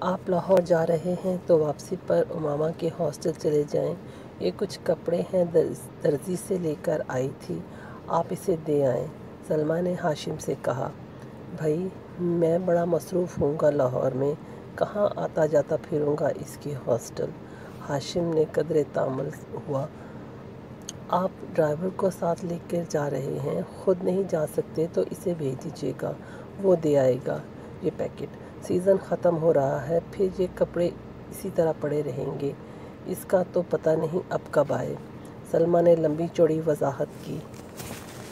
آپ لاہور جا رہے ہیں تو واپسی پر امامہ کے ہاسٹل چلے جائیں۔ یہ کچھ کپڑے ہیں درزی سے لے کر آئی تھی، آپ اسے دے آئیں۔ سلمیٰ نے ہاشم سے کہا۔ بھائی میں بڑا مصروف ہوں گا لاہور میں، کہاں آتا جاتا پھروں گا اس کے ہاسٹل۔ ہاشم نے قدرے تامل ہوا۔ آپ ڈرائیور کو ساتھ لے کر جا رہے ہیں، خود نہیں جا سکتے تو اسے بھیج دیجیے گا، وہ دے آئے گا۔ یہ پیکٹ سیزن ختم ہو رہا ہے، پھر یہ کپڑے اسی طرح پڑے رہیں گے، اس کا تو پتہ نہیں اب کب آئے۔ سلمیٰ نے لمبی چوڑی وضاحت کی۔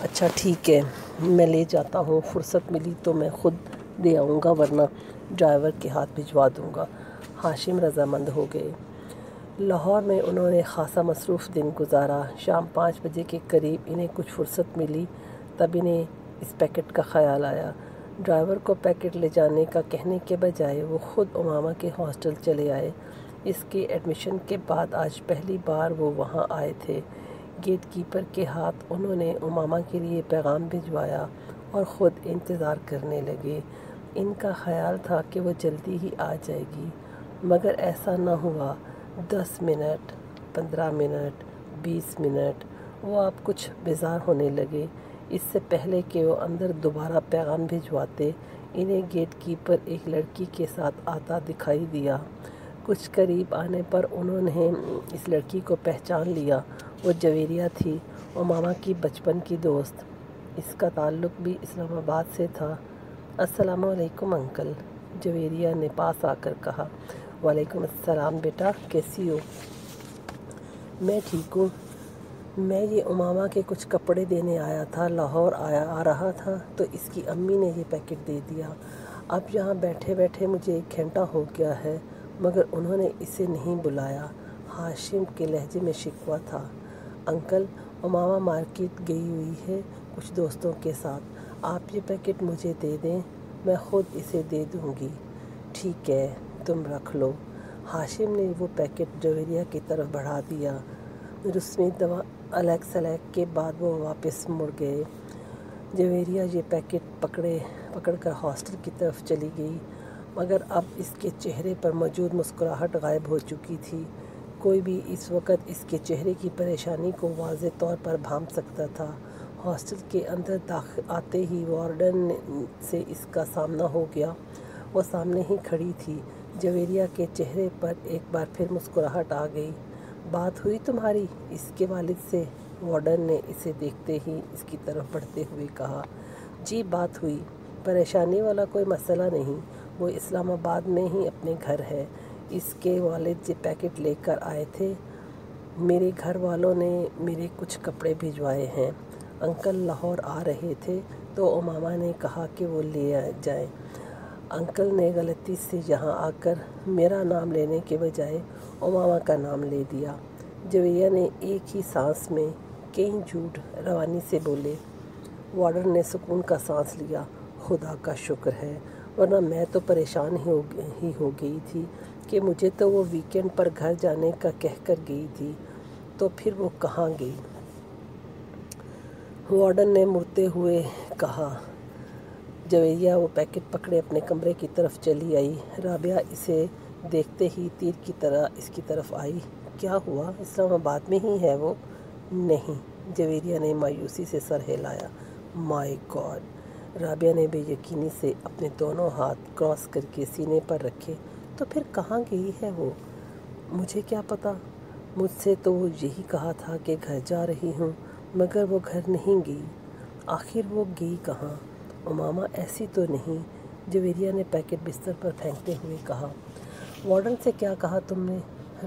اچھا ٹھیک ہے، میں لے جاتا ہوں، فرصت ملی تو میں خود دے آؤں گا ورنہ ڈرائیور کے ہاتھ بھجوا دوں گا۔ ہاشم رضامند ہو گئے۔ لاہور میں انہوں نے خاصا مصروف دن گزارا۔ شام 5 بجے کے قریب انہیں کچھ فرصت ملی، تب انہیں اس پیکٹ کا خیال آیا۔ ڈرائیور کو پیکٹ لے جانے کا کہنے کے بجائے وہ خود امامہ کے ہاسٹل چلے آئے۔ اس کے ایڈمیشن کے بعد آج پہلی بار وہ وہاں آئے تھے۔ گیٹ کیپر کے ہاتھ انہوں نے امامہ کے لیے پیغام بھجوایا اور خود انتظار کرنے لگے۔ ان کا خیال تھا کہ وہ جلدی ہی آ جائے گی، مگر ایسا نہ ہوا۔ 10 منٹ، 15 منٹ، 20 منٹ، وہ اب کچھ بیزار ہونے لگے۔ اس سے پہلے کہ وہ اندر دوبارہ پیغام بھجواتے، انہیں گیٹ کیپر ایک لڑکی کے ساتھ آتا دکھائی دیا۔ کچھ قریب آنے پر انہوں نے اس لڑکی کو پہچان لیا۔ وہ جویریہ تھی، امامہ کی بچپن کی دوست۔ اس کا تعلق بھی اسلام آباد سے تھا۔ السلام علیکم انکل، جویریہ نے پاس آ کر کہا۔ وعلیکم السلام بیٹا، کیسی ہو؟ میں ٹھیک ہوں۔ میں یہ امامہ کے کچھ کپڑے دینے آیا تھا، لاہور آ رہا تھا تو اس کی امی نے یہ پیکٹ دے دیا۔ اب یہاں بیٹھے بیٹھے مجھے 1 گھنٹہ ہو گیا ہے، مگر انہوں نے اسے نہیں بلایا۔ ہاشم کے لہجے میں شکوہ تھا۔ انکل، امامہ مارکیٹ گئی ہوئی ہے کچھ دوستوں کے ساتھ، آپ یہ پیکٹ مجھے دے دیں، میں خود اسے دے دوں گی۔ ٹھیک ہے، تم رکھ لو۔ ہاشم نے وہ پیکٹ جویریہ کی طرف بڑھا دیا۔ رسمی علیک سلیک کے بعد وہ واپس مڑ گئے۔ جویریہ یہ پیکٹ پکڑ کر ہاسٹل کی طرف چلی گئی، مگر اب اس کے چہرے پر موجود مسکراہٹ غائب ہو چکی تھی۔ کوئی بھی اس وقت اس کے چہرے کی پریشانی کو واضح طور پر بھانپ سکتا تھا۔ ہاسٹل کے اندر آتے ہی وارڈن سے اس کا سامنا ہو گیا۔ وہ سامنے ہی کھڑی تھی۔ جویریہ کے چہرے پر ایک بار پھر مسکراہٹ آ گئی۔ بات ہوئی تمہاری اس کے والد سے؟ وارڈن نے اسے دیکھتے ہی اس کی طرف بڑھتے ہوئے کہا۔ جی بات ہوئی، پریشانی والا کوئی مسئلہ نہیں، وہ اسلام آباد میں ہی اپنے گھر ہے۔ اس کے والد یہ پیکٹ لے کر آئے تھے، میرے گھر والوں نے میرے کچھ کپڑے بھجوائے ہیں۔ انکل لاہور آ رہے تھے تو امامہ نے کہا کہ وہ لے جائیں۔ انکل نے غلطی سے یہاں آ کر میرا نام لینے کے بجائے امامہ کا نام لے دیا۔ جویریہ نے ایک ہی سانس میں کئی جھوٹ روانی سے بولے۔ وارڈن نے سکون کا سانس لیا۔ خدا کا شکر ہے، ورنہ میں تو پریشان ہی ہو گئی تھی کہ مجھے تو وہ ویکینڈ پر گھر جانے کا کہہ کر گئی تھی، تو پھر وہ کہاں گئی؟ وارڈن نے مڑتے ہوئے کہا۔ جویریہ وہ پیکٹ پکڑے اپنے کمرے کی طرف چلی آئی۔ رابعہ اسے دیکھتے ہی تیر کی طرح اس کی طرف آئی۔ کیا ہوا، اسلام آباد میں ہی ہے وہ؟ نہیں، جویریہ نے مایوسی سے سر ہلایا۔ مائی گاڈ! رابعہ نے بے یقینی سے اپنے دونوں ہاتھ کراس کر کے سینے پر رکھے۔ تو پھر کہاں گئی ہے وہ؟ مجھے کیا پتہ، مجھ سے تو وہ یہی کہا تھا کہ گھر جا رہی ہوں، مگر وہ گھر نہیں گئی۔ آخر وہ گئی کہاں؟ امامہ ایسی تو نہیں؟ جویریہ نے پیکٹ بستر پر پھینکتے ہوئے کہا۔ وارڈن سے کیا کہا تم نے؟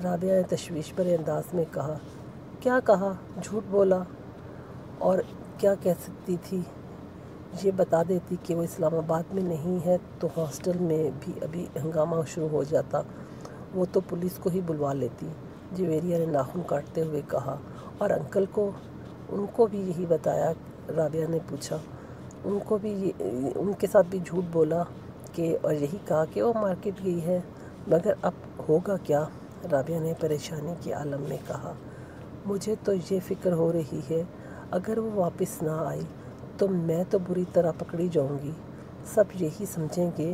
رابعہ نے تشویش بھرے انداز میں کہا۔ کیا کہا، جھوٹ بولا، اور کیا کہہ سکتی تھی؟ یہ بتا دیتی کہ وہ اسلام آباد میں نہیں ہے تو ہاسٹل میں بھی ابھی ہنگامہ شروع ہو جاتا، وہ تو پولیس کو ہی بلوا لیتی۔ جویریہ نے ناخن کاٹتے ہوئے کہا۔ اور انکل کو؟ ان کو بھی یہی بتایا؟ رابعہ نے پوچھا۔ ان کے ساتھ بھی جھوٹ بولا اور یہی کہا کہ وہ مارکیٹ گئی ہے، مگر اب ہوگا کیا؟ رابعہ نے پریشانی کے عالم میں کہا۔ مجھے تو یہ فکر ہو رہی ہے، اگر وہ واپس نہ آئی تو میں تو بری طرح پکڑی جاؤں گی۔ سب یہی سمجھیں گے